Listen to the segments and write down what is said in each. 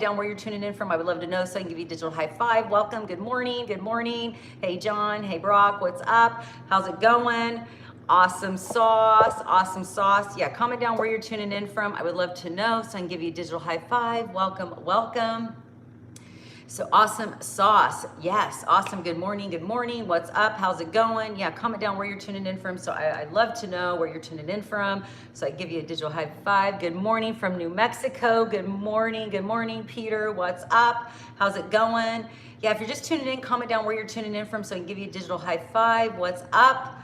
down where you're tuning in from. I would love to know so I can give you a digital high five. Welcome. Good morning. Good morning. Hey, John. Hey, Brock. What's up? How's it going? Awesome sauce. Awesome sauce. Yeah, comment down where you're tuning in from. I would love to know so I can give you a digital high five. Welcome. Welcome. So awesome sauce. Yes. Awesome. Good morning. Good morning. What's up? How's it going? Yeah. Comment down where you're tuning in from. So I'd love to know where you're tuning in from. So I give you a digital high five. Good morning from New Mexico. Good morning. Good morning, Peter. What's up? How's it going? Yeah. If you're just tuning in, comment down where you're tuning in from so I can give you a digital high five. What's up?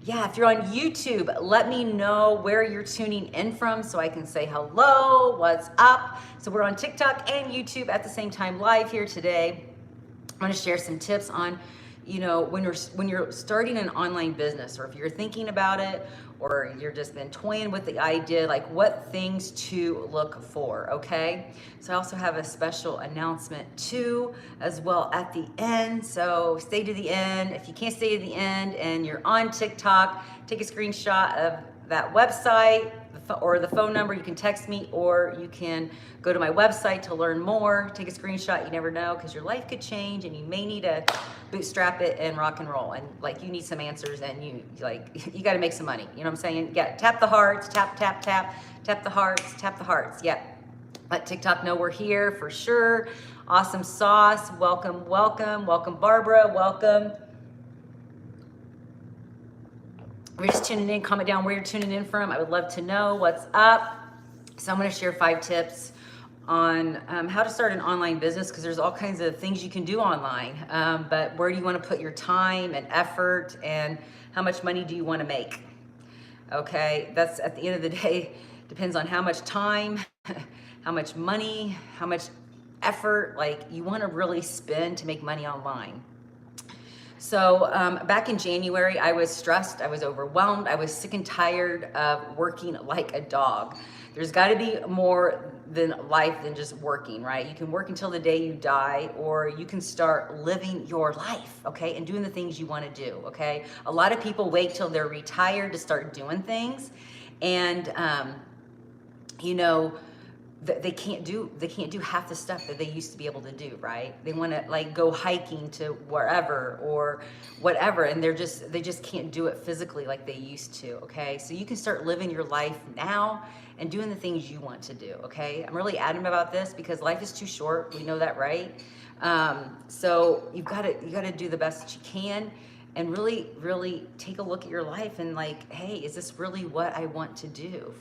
Yeah, if you're on YouTube, let me know where you're tuning in from so I can say hello, what's up? So we're on TikTok and YouTube at the same time live here today. I'm gonna share some tips on, when you're starting an online business, or if you're thinking about it, or you're just been toying with the idea, like what things to look for, okay? So I also have a special announcement too, as well at the end. So stay to the end. If you can't stay to the end and you're on TikTok, take a screenshot of that website or the phone number. You can text me, or you can go to my website to learn more. Take a screenshot. You never know, because your life could change and you may need to bootstrap it and rock and roll, and like you need some answers, and you got to make some money. You know what I'm saying? Yeah, tap the hearts, tap the hearts. Yeah, let TikTok know we're here for sure. Awesome sauce. Welcome Barbara. Welcome. If you're just tuning in, comment down where you're tuning in from. I would love to know what's up. So I'm going to share 5 tips on how to start an online business, because there's all kinds of things you can do online. But where do you want to put your time and effort, and how much money do you want to make? Okay, that's at the end of the day, depends on how much time, how much money, how much effort like you want to really spend to make money online. So back in January, I was stressed, I was overwhelmed, I was sick and tired of working like a dog. There's got to be more than life than just working, right? You can work until the day you die, or you can start living your life, okay, and doing the things you want to do, okay? A lot of people wait till they're retired to start doing things, and they can't do half the stuff that they used to be able to do, right? They want to like go hiking to wherever or whatever, and they just can't do it physically like they used to, okay? So you can start living your life now and doing the things you want to do, okay? I'm really adamant about this because life is too short. We know that, right? So you've got to do the best that you can, and really, really take a look at your life and like, hey, is this really what I want to do?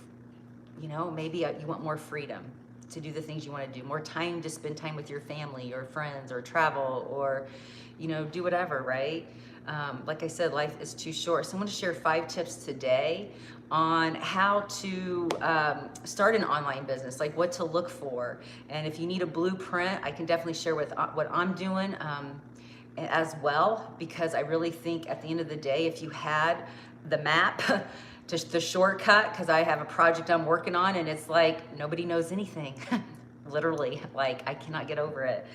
Maybe you want more freedom to do the things you want to do, more time to spend time with your family or friends, or travel, or, do whatever, right? Like I said, life is too short. So I'm going to share 5 tips today on how to start an online business, like what to look for. And if you need a blueprint, I can definitely share with what I'm doing as well, because I really think at the end of the day, if you had the map, just the shortcut, because I have a project I'm working on, and it's like nobody knows anything. Literally, like I cannot get over it.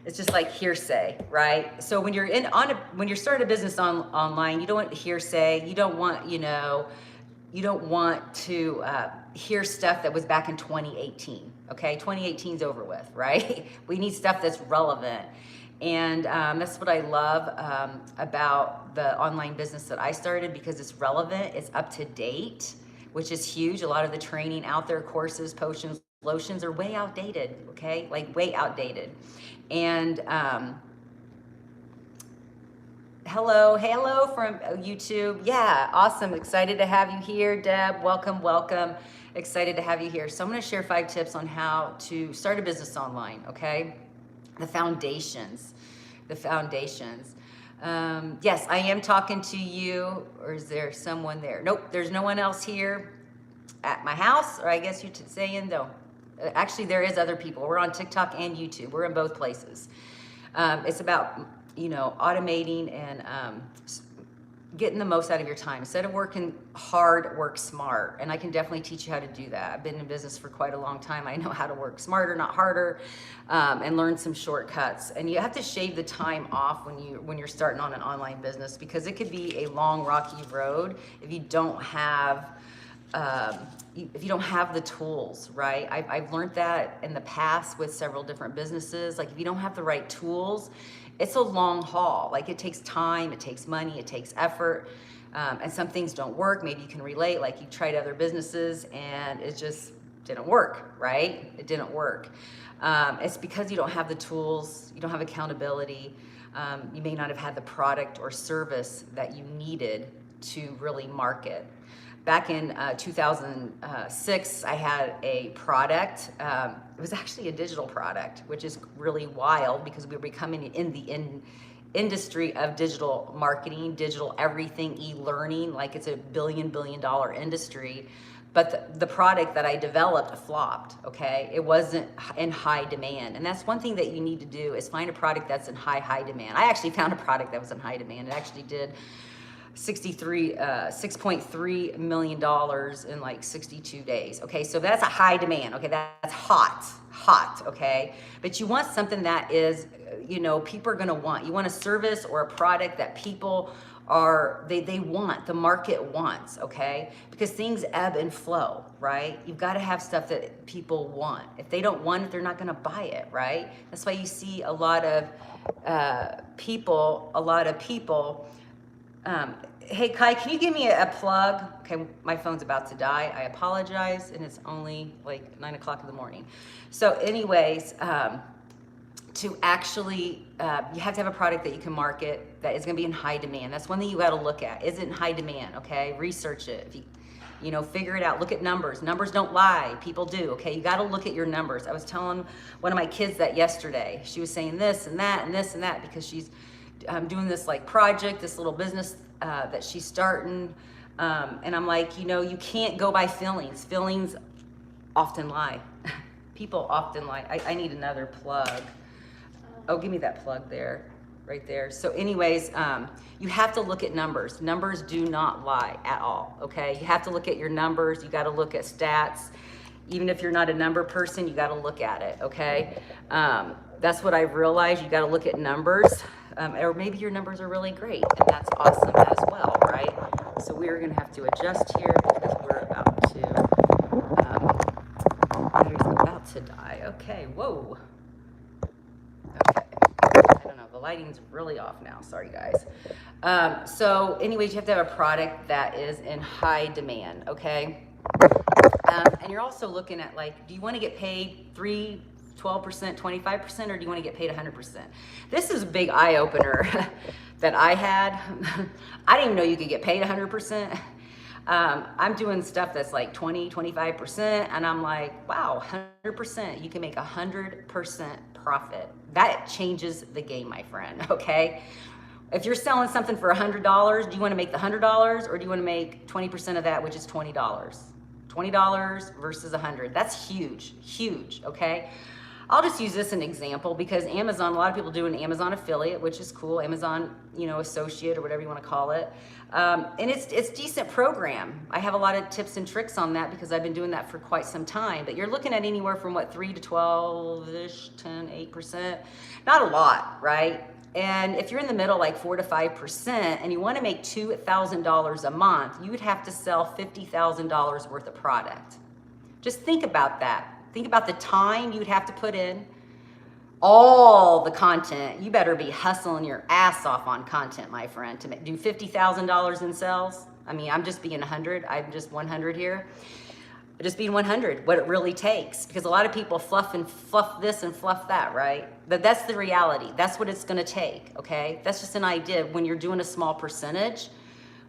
It's just like hearsay, right? So when you're when you're starting a business online, you don't want hearsay. You don't want to hear stuff that was back in 2018. Okay, 2018 is over with, right? We need stuff that's relevant. And that's what I love about the online business that I started, because it's relevant, it's up to date, which is huge. A lot of the training out there, courses, potions, lotions, are way outdated, okay? Like way outdated. And hello from YouTube. Yeah, awesome. Excited to have you here, Deb. Welcome. Excited to have you here. So I'm going to share 5 tips on how to start a business online, okay? The foundations. Yes, I am talking to you, or is there someone there? Nope, there's no one else here at my house, or I guess you're saying no. Actually, there is other people. We're on TikTok and YouTube. We're in both places. It's about, automating and getting the most out of your time. Instead of working hard, work smart. And I can definitely teach you how to do that. I've been in business for quite a long time. I know how to work smarter, not harder, and learn some shortcuts. And you have to shave the time off when you're starting on an online business, because it could be a long, rocky road if you don't have if you don't have the tools, right? I've learned that in the past with several different businesses. Like if you don't have the right tools, it's a long haul. Like it takes time, it takes money, it takes effort. And some things don't work. Maybe you can relate, like you tried other businesses and it just didn't work, right? It didn't work. It's because you don't have the tools, you don't have accountability. You may not have had the product or service that you needed to really market. Back in 2006, I had a product. It was actually a digital product, which is really wild because we were becoming in the industry of digital marketing, digital everything, e-learning, like it's a billion dollar industry. But the product that I developed flopped, okay? It wasn't in high demand. And that's one thing that you need to do is find a product that's in high demand. I actually found a product that was in high demand. It actually did $6.3 million in like 62 days. Okay, so that's a high demand. Okay, that's hot, okay? But you want something that is, you know, people are gonna want. You want a service or a product that people are, they want, the market wants, okay? Because things ebb and flow, right? You've gotta have stuff that people want. If they don't want it, they're not gonna buy it, right? That's why you see a lot of people, hey Kai, can you give me a plug? Okay, my phone's about to die. I apologize, and it's only like 9 o'clock in the morning. So anyways, to actually, you have to have a product that you can market that is gonna be in high demand. That's one thing you gotta look at. Is it in high demand, okay? Research it. If you know, figure it out. Look at numbers. Numbers don't lie. People do, okay? You gotta look at your numbers. I was telling one of my kids that yesterday. She was saying this and that and this and that because she's doing this like project, this little business that she's starting. And I'm like, you know, you can't go by feelings. Feelings often lie. People often lie. I need another plug. Oh, give me that plug there, right there. So anyways, you have to look at numbers. Numbers do not lie at all, okay? You have to look at your numbers. You gotta look at stats. Even if you're not a number person, you gotta look at it, okay? That's what I've realized. You gotta look at numbers. Or maybe your numbers are really great, and that's awesome as well, right? So we're gonna have to adjust here because we're about to, battery's about to die. Okay, whoa. Okay, I don't know, the lighting's really off now, sorry guys. So anyways, you have to have a product that is in high demand, okay? And you're also looking at like, do you wanna get paid 12%, 25%, or do you want to get paid 100%? This is a big eye opener that I had. I didn't even know you could get paid 100%. I'm doing stuff that's like 20, 25%, and I'm like, wow, 100%. You can make 100% profit. That changes the game, my friend, okay? If you're selling something for $100, do you want to make the $100, or do you want to make 20% of that, which is $20? $20 versus 100. That's huge, okay? I'll just use this as an example because Amazon, a lot of people do an Amazon affiliate, which is cool. Amazon, you know, associate or whatever you want to call it. And it's decent program. I have a lot of tips and tricks on that because I've been doing that for quite some time. But you're looking at anywhere from what, 3 to 12-ish, 10, 8%. Not a lot, right? And if you're in the middle, like 4 to 5%, and you want to make $2,000 a month, you would have to sell $50,000 worth of product. Just think about that. Think about the time you'd have to put in, all the content. You better be hustling your ass off on content, my friend, to do $50,000 in sales. I mean, I'm just being 100. I'm just 100 here. Just being 100, what it really takes. Because a lot of people fluff this and fluff that, right? But that's the reality. That's what it's gonna take, okay? That's just an idea. When you're doing a small percentage,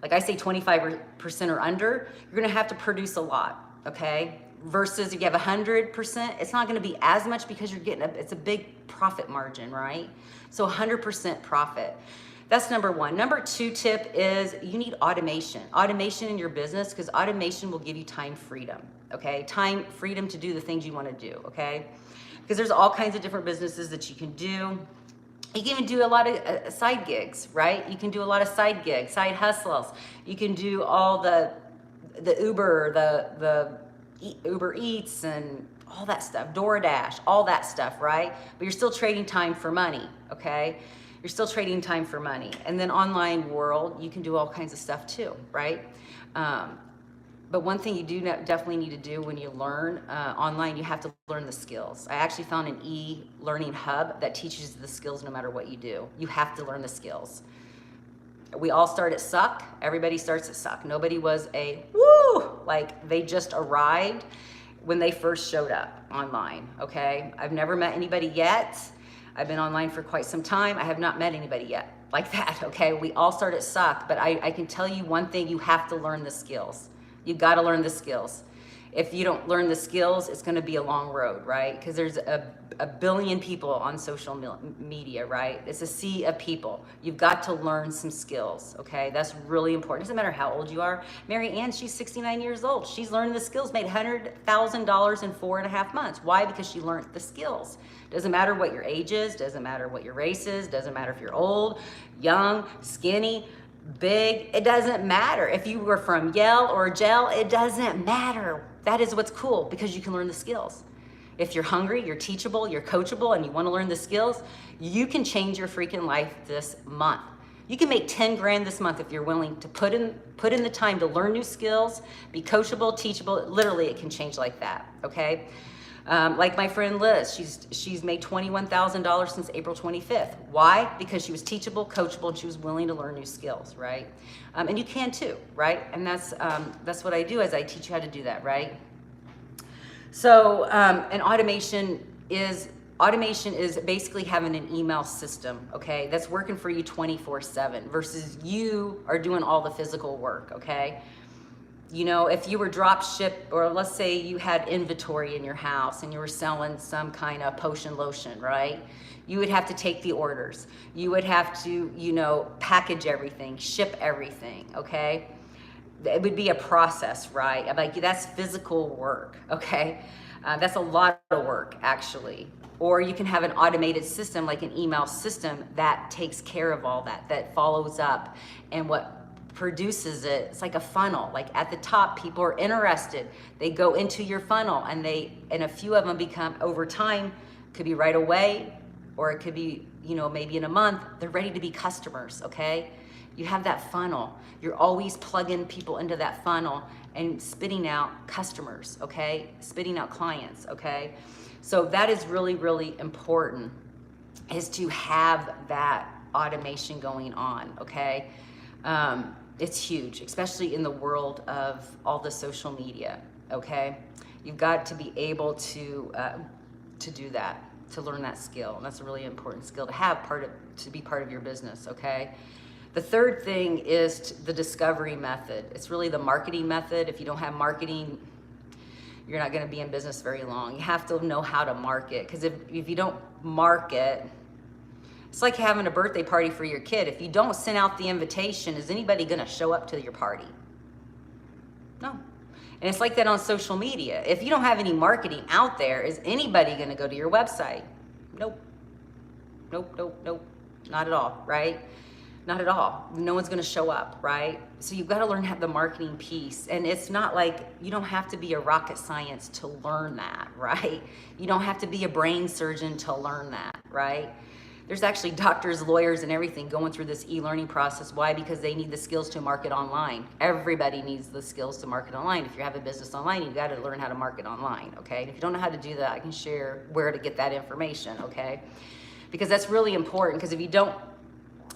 like I say 25% or under, you're gonna have to produce a lot, okay? Versus if you have 100%, it's not gonna be as much because you're getting it's a big profit margin, right? So 100% profit. That's number one. Number two tip is you need automation. Automation in your business, because automation will give you time freedom, okay? Time freedom to do the things you wanna do, okay? Because there's all kinds of different businesses that you can do. You can even do a lot of side gigs, right? You can do a lot of side gigs, side hustles. You can do all the Uber, the Uber Eats and all that stuff, DoorDash, all that stuff, right? But you're still trading time for money, okay? You're still trading time for money. And then online world, you can do all kinds of stuff too, right? But one thing you do definitely need to do when you learn online, you have to learn the skills. I actually found an e-learning hub that teaches the skills no matter what you do. You have to learn the skills. We all start at suck. Everybody starts at suck. Nobody was a woo, like they just arrived when they first showed up online, okay? I've never met anybody yet. I've been online for quite some time. I have not met anybody yet like that, okay? We all start at suck, but I can tell you one thing, you have to learn the skills. You gotta learn the skills. If you don't learn the skills, it's gonna be a long road, right? Because there's a billion people on social media, right? It's a sea of people. You've got to learn some skills, okay? That's really important. Doesn't matter how old you are. Mary Ann, she's 69 years old. She's learned the skills, made $100,000 in 4.5 months. Why? Because she learned the skills. Doesn't matter what your age is, doesn't matter what your race is, doesn't matter if you're old, young, skinny, big, it doesn't matter. If you were from Yale or Gel, it doesn't matter. That is what's cool, because you can learn the skills. If you're hungry, you're teachable, you're coachable, and you want to learn the skills, you can change your freaking life this month. You can make 10 grand this month if you're willing to put in the time to learn new skills, be coachable, teachable. Literally, it can change like that, okay? Like my friend Liz, she's made $21,000 since April 25th. Why? Because she was teachable, coachable, and she was willing to learn new skills, right? And you can too, right? And that's what I do, is I teach you how to do that, right? So, and automation is basically having an email system, okay? That's working for you 24/7 versus you are doing all the physical work, okay? You know, if you were drop ship, or let's say you had inventory in your house and you were selling some kind of potion lotion, right? You would have to take the orders. You would have to, you know, package everything, ship everything, okay? It would be a process, right? Like, that's physical work, okay? That's a lot of work, actually. Or you can have an automated system, like an email system, that takes care of all that, that follows up, and what produces it. It's like a funnel. Like at the top, people are interested. They go into your funnel, and a few of them become, over time, could be right away, or it could be, you know, maybe in a month, they're ready to be customers, okay? You have that funnel. You're always plugging people into that funnel and spitting out customers, okay? Spitting out clients, okay? So that is really, really important, is to have that automation going on, okay? It's huge, especially in the world of all the social media, okay? You've got to be able to do that, to learn that skill. And that's a really important skill to have, to be part of your business, okay? The third thing is the discovery method. It's really the marketing method. If you don't have marketing, you're not gonna be in business very long. You have to know how to market, because if you don't market, it's like having a birthday party for your kid. If you don't send out the invitation, is anybody gonna show up to your party? No. And it's like that on social media. If you don't have any marketing out there, is anybody gonna go to your website? Nope. Nope, nope, nope. Not at all, right? Not at all. No one's gonna show up, right? So you've gotta learn the marketing piece. And it's not like, you don't have to be a rocket science to learn that, right? You don't have to be a brain surgeon to learn that, right? There's actually doctors, lawyers, and everything going through this e-learning process. Why? Because they need the skills to market online. Everybody needs the skills to market online. If you have a business online, you've got to learn how to market online, okay? And if you don't know how to do that, I can share where to get that information, okay? Because that's really important, because if you don't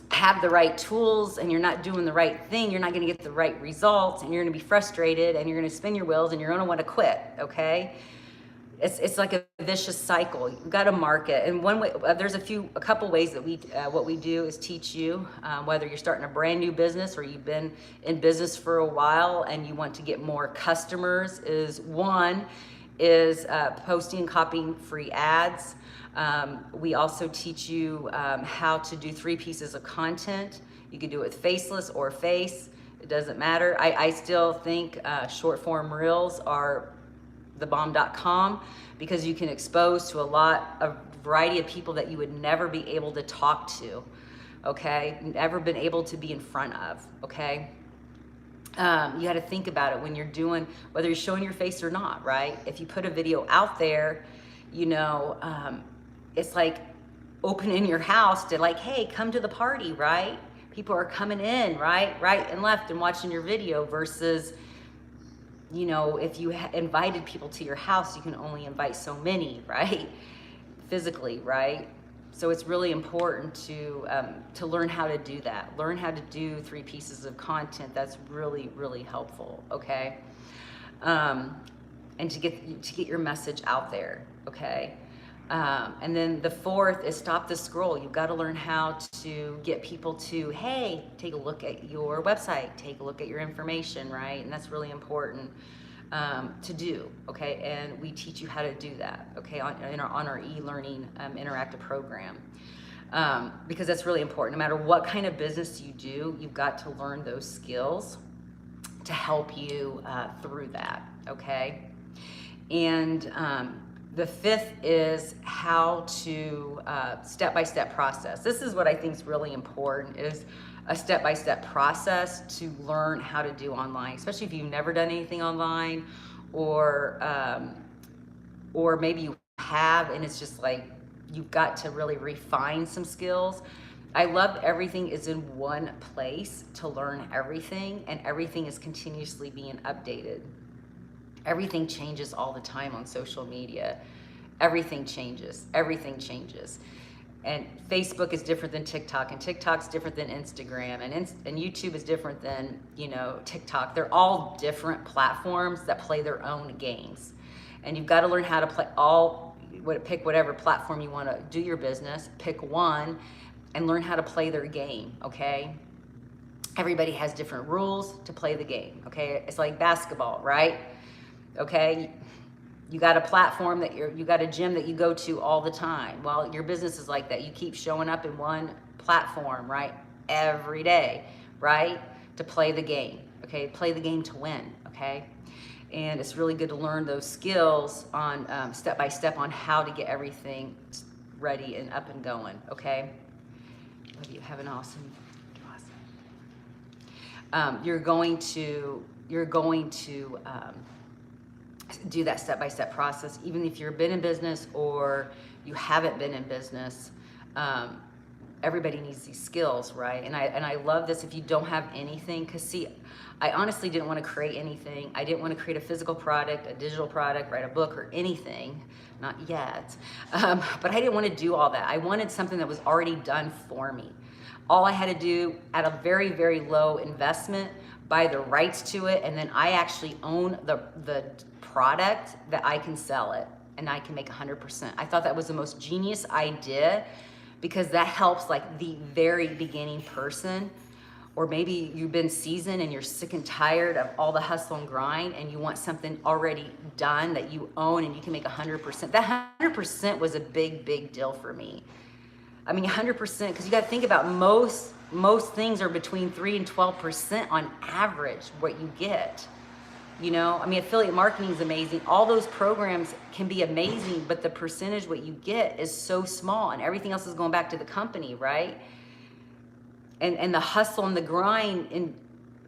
have the right tools and you're not doing the right thing, you're not gonna get the right results, and you're gonna be frustrated, and you're gonna spin your wheels, and you're gonna wanna quit, okay? It's like a vicious cycle. You've got to market, and one way, there's a couple ways that what we do is teach you, whether you're starting a brand new business or you've been in business for a while and you want to get more customers. One is posting and copying free ads. We also teach you how to do 3 pieces of content. You can do it with faceless or face. It doesn't matter. I still think short form reels are thebomb.com, because you can expose to a variety of people that you would never be able to talk to, okay? Never been able to be in front of, okay? You got to think about it when you're doing, whether you're showing your face or not, right? If you put a video out there, you know, it's like opening your house to, like, hey, come to the party, right? People are coming in, right and left, and watching your video, versus, you know, if you invited people to your house, you can only invite so many, right? Physically, right? So it's really important to learn how to do that. Learn how to do 3 pieces of content. That's really, really helpful, okay? And to get your message out there, okay? And then the 4th is stop the scroll. You've got to learn how to get people to, hey, take a look at your website, take a look at your information, right? And that's really important to do, okay? And we teach you how to do that, okay, on our e-learning interactive program. Because that's really important. No matter what kind of business you do, you've got to learn those skills to help you through that, okay? And the 5th is how to step-by-step process. This is what I think is really important, is a step-by-step process to learn how to do online, especially if you've never done anything online, or maybe you have and it's just like you've got to really refine some skills. I love everything is in one place to learn everything, and everything is continuously being updated. Everything changes all the time on social media. Everything changes. And Facebook is different than TikTok, and TikTok's different than Instagram, and YouTube is different than, you know, TikTok. They're all different platforms that play their own games. And you've got to learn how to pick whatever platform you want to do your business, pick one, and learn how to play their game, okay? Everybody has different rules to play the game, okay? It's like basketball, right? Okay, you got a platform that you got a gym that you go to all the time. Well, your business is like that. You keep showing up in one platform, right? Every day, right? To play the game, okay? Play the game to win, okay? And it's really good to learn those skills on step by step on how to get everything ready and up and going, okay? Love you. Have an awesome. You're going to do that step-by-step process, even if you've been in business or you haven't been in business. Everybody needs these skills, right? And I love this if you don't have anything, because see, I honestly didn't want to create anything. I didn't want to create a physical product, a digital product, write a book or anything, not yet. But I didn't want to do all that. I wanted something that was already done for me. All I had to do at a very, very low investment, buy the rights to it, and then I actually own the product that I can sell it, and I can make 100%. I thought that was the most genius idea, because that helps like the very beginning person, or maybe you've been seasoned and you're sick and tired of all the hustle and grind, and you want something already done that you own and you can make 100%. That 100% was a big, big deal for me. I mean, 100%, because you got to think about most things are between 3 and 12% on average what you get. You know, I mean, affiliate marketing is amazing. All those programs can be amazing, but the percentage what you get is so small, and everything else is going back to the company, right? And the hustle and the grind, and,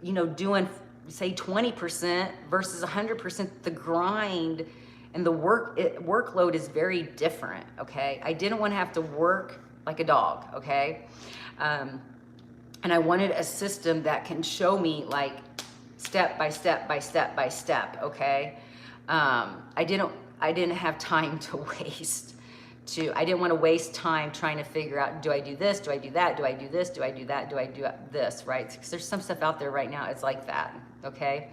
you know, doing, say, 20% versus 100%, the grind and the workload is very different, okay? I didn't want to have to work like a dog, okay? And I wanted a system that can show me, like, step by step by step by step, okay? I didn't have time to waste. I didn't want to waste time trying to figure out, do I do this, do I do that, do I do this, do I do that, do I do this, right? Because there's some stuff out there right now, it's like that, okay?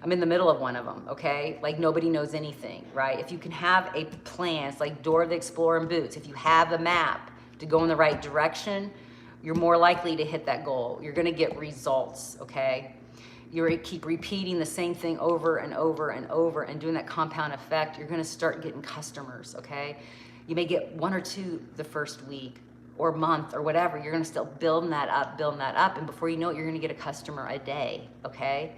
I'm in the middle of one of them, okay? Like, nobody knows anything, right? If you can have a plan, it's like Dora the Explorer and Boots. If you have a map to go in the right direction, you're more likely to hit that goal. You're gonna get results, okay? You keep repeating the same thing over and over and over and doing that compound effect, you're gonna start getting customers, okay? You may get 1 or 2 the first week or month or whatever. You're gonna still building that up, and before you know it, you're gonna get a customer a day, okay?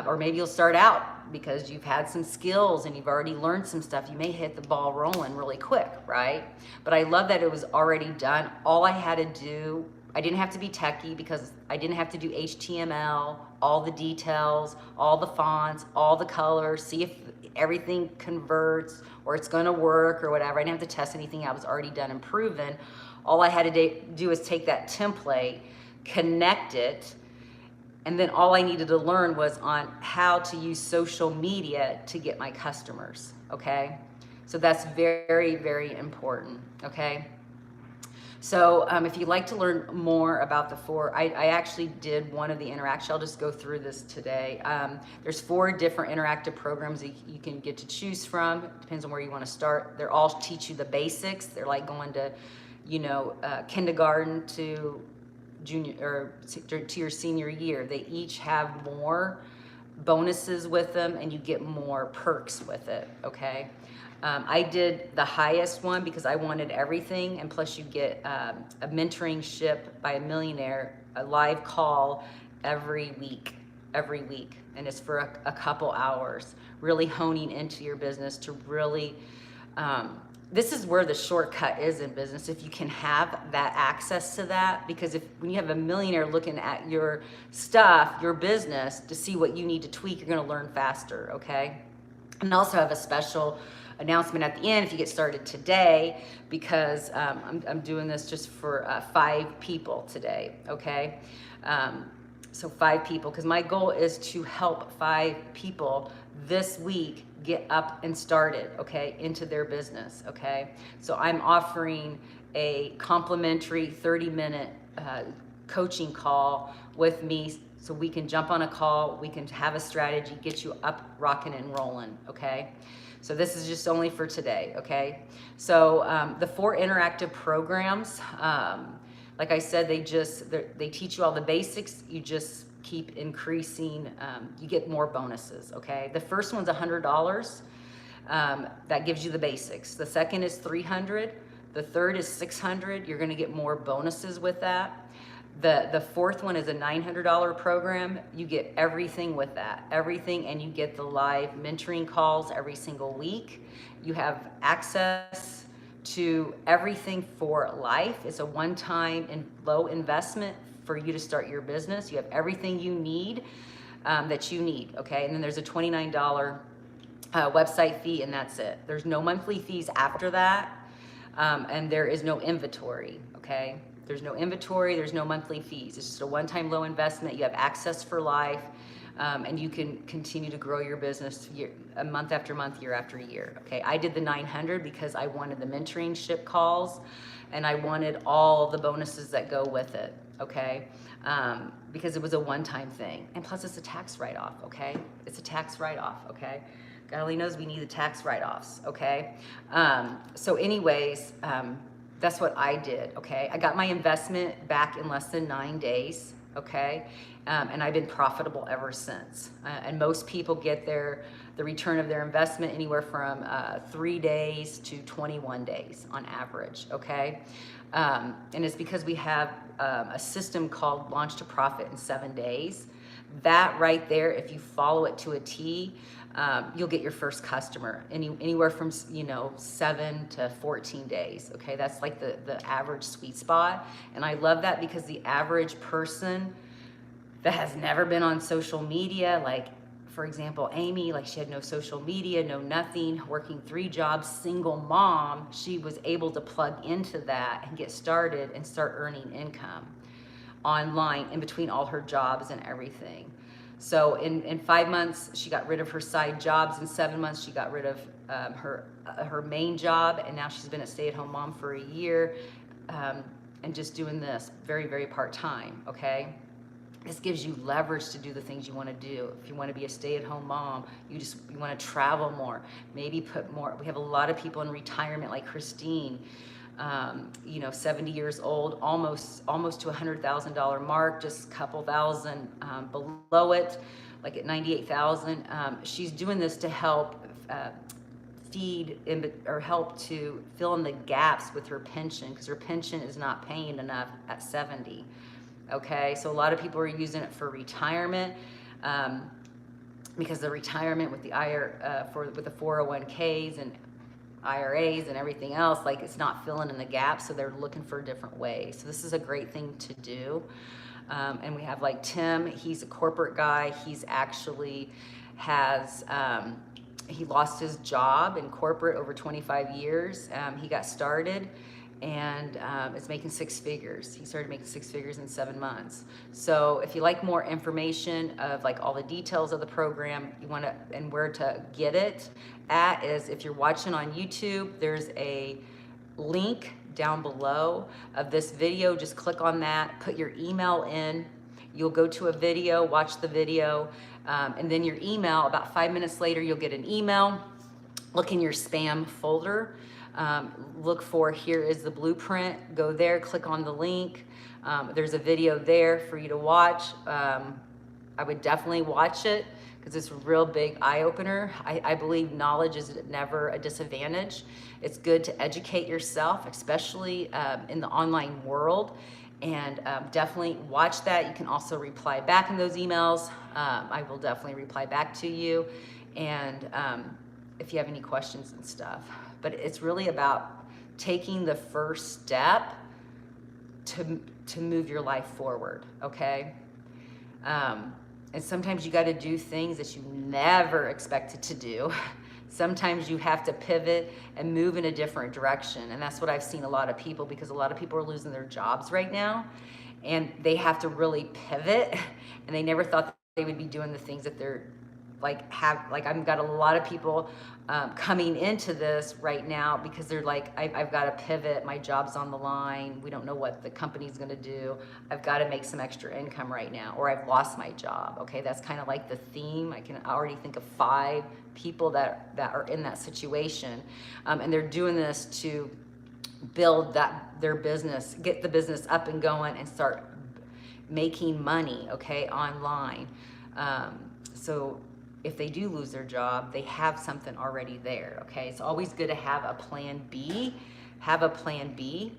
Or maybe you'll start out because you've had some skills and you've already learned some stuff. You may hit the ball rolling really quick, right? But I love that it was already done. All I had to do, I didn't have to be techie, because I didn't have to do HTML, all the details, all the fonts, all the colors, see if everything converts or it's gonna work or whatever. I didn't have to test anything. I was already done and proven. All I had to do is take that template, connect it, And then all I needed to learn was on how to use social media to get my customers, okay? So that's very, very important, okay? So if you'd like to learn more about the four, I actually did one of the interactions. I'll just go through this today. There's 4 different interactive programs that you can get to choose from. It depends on where you want to start. They're all teach you the basics. They're like going to, kindergarten to junior or to your senior year. They each have more bonuses with them, and you get more perks with it, okay? I did the highest one because I wanted everything, and plus you get a mentoringship by a millionaire, a live call every week, and it's for a couple hours, really honing into your business to really, this is where the shortcut is in business, if you can have that access to that, because when you have a millionaire looking at your stuff, your business, to see what you need to tweak, you're gonna learn faster, okay? And I also have a special announcement at the end if you get started today, because I'm doing this just for 5 people today, okay? So 5 people, because my goal is to help 5 people this week get up and started, okay, into their business, okay? So I'm offering a complimentary 30-minute coaching call with me, so we can jump on a call, we can have a strategy, get you up, rocking and rolling, okay? So this is just only for today, okay? So the 4 interactive programs, like I said, they teach you all the basics. You just keep increasing, you get more bonuses, okay? The first one's $100. That gives you the basics. The second is $300. The third is $600. You're gonna get more bonuses with that. The fourth one is a $900 program. You get everything with that, everything, and you get the live mentoring calls every single week. You have access to everything for life. It's a one-time and low investment for you to start your business. You have everything you need that you need, okay? And then there's a $29 website fee, and that's it. There's no monthly fees after that, and there is no inventory, okay? There's no inventory, there's no monthly fees. It's just a one-time low investment. You have access for life, and you can continue to grow your business month after month, year after year, okay? I did the 900 because I wanted the mentorship calls, and I wanted all the bonuses that go with it, okay? Because it was a one-time thing. And plus it's a tax write-off, okay? It's a tax write-off, okay? God only knows we need the tax write-offs, okay? So anyways, that's what I did, okay? I got my investment back in less than 9 days, okay? And I've been profitable ever since. And most people get the return of their investment anywhere from 3 days to 21 days on average, okay? And it's because we have a system called Launch to Profit in 7 days. That right there, if you follow it to a T, you'll get your first customer anywhere from 7 to 14 days, okay? That's like the average sweet spot. And I love that because the average person that has never been on social media, like for example, Amy, like she had no social media, no nothing, working 3 jobs, single mom, she was able to plug into that and get started and start earning income online in between all her jobs and everything. So in 5 months, she got rid of her side jobs. In 7 months, she got rid of her main job, and now she's been a stay-at-home mom for a year, and just doing this very, very part-time, okay? This gives you leverage to do the things you want to do. If you want to be a stay-at-home mom, you want to travel more, maybe put more. We have a lot of people in retirement like Christine, 70 years old, almost to $100,000 mark, just a couple thousand below it, like at 98,000. She's doing this to help help to fill in the gaps with her pension, because her pension is not paying enough at 70. Okay, so a lot of people are using it for retirement, because the retirement with the with the 401ks and IRAs and everything else, like it's not filling in the gaps, so they're looking for different ways. So this is a great thing to do. And we have like Tim, he's a corporate guy. He's actually he lost his job in corporate over 25 years. He got started and is making 6 figures. He started making 6 figures in 7 months. So if you like more information of like all the details of the program, you want to, and where to get it at is, if you're watching on YouTube, there's a link down below of this video. Just click on that, put your email in. You'll go to a video, watch the video, and then your email, about 5 minutes later, you'll get an email. Look in your spam folder. Look for Here Is the Blueprint. Go there, click on the link. There's a video there for you to watch. I would definitely watch it because it's a real big eye-opener. I believe knowledge is never a disadvantage. It's good to educate yourself, especially in the online world. And definitely watch that. You can also reply back in those emails. I will definitely reply back to you. And if you have any questions and stuff. But it's really about taking the first step to move your life forward, okay? And sometimes you got to do things that you never expected to do. Sometimes you have to pivot and move in a different direction. And that's what I've seen a lot of people, because a lot of people are losing their jobs right now, and they have to really pivot, and they never thought that they would be doing the things that they're I've got a lot of people coming into this right now because they're like, I've got to pivot, my job's on the line, we don't know what the company's going to do, I've got to make some extra income right now, or I've lost my job. Okay, that's kind of like the theme. I can already think of 5 people that are in that situation, and they're doing this to build their business, get the business up and going, and start making money, okay, online. So if they do lose their job, they have something already there, okay? It's always good to have a plan B. Have a plan B,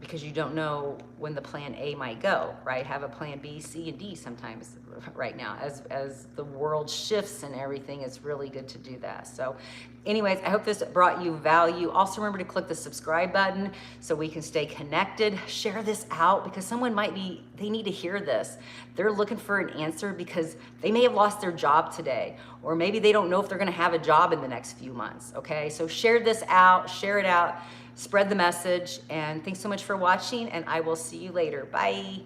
because you don't know when the plan A might go, right? Have a plan B, C, and D sometimes right now. As the world shifts and everything, it's really good to do that. So anyways, I hope this brought you value. Also remember to click the subscribe button so we can stay connected. Share this out because someone they need to hear this. They're looking for an answer because they may have lost their job today, or maybe they don't know if they're gonna have a job in the next few months, okay? So share this out, share it out, spread the message, and thanks so much for watching, and I will see you later. Bye.